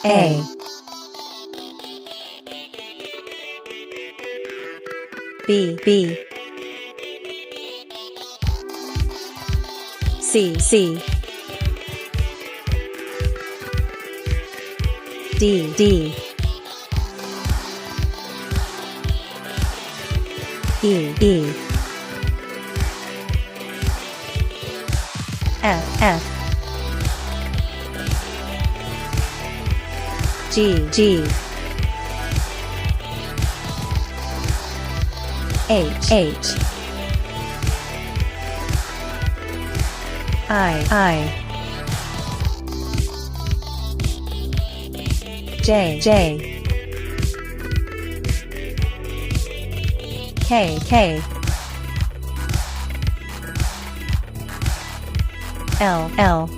A B C D E F G H I J K L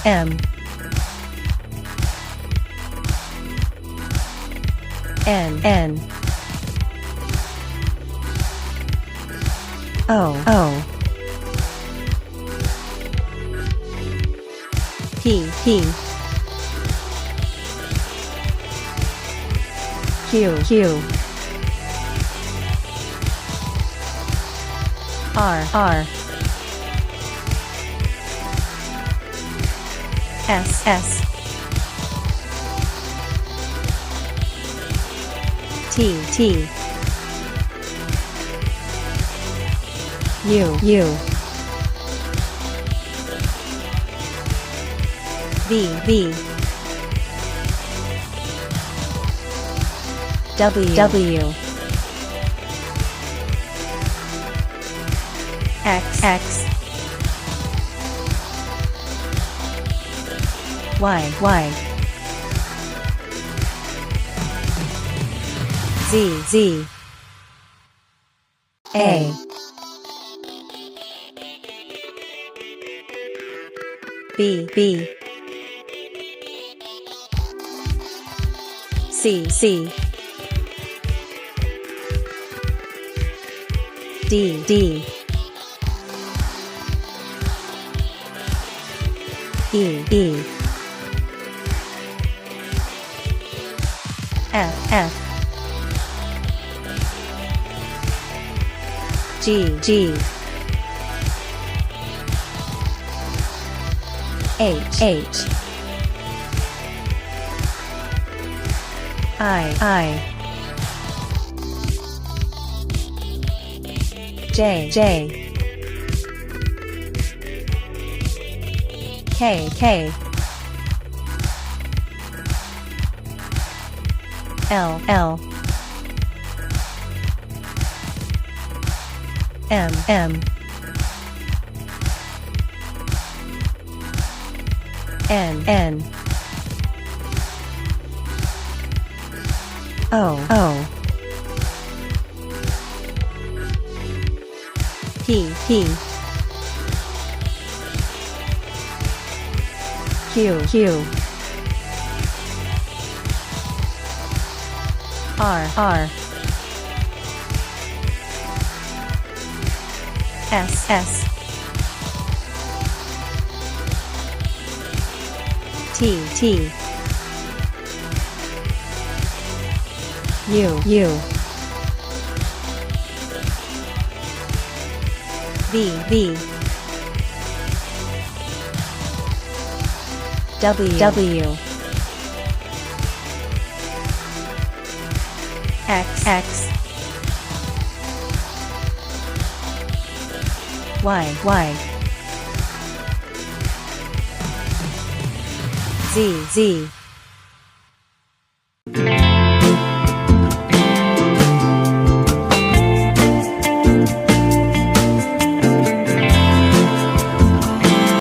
M N O P Q R S T U V W X Y Z A B C D E F G H I J K L M N O P Q R S T U V W X Y Z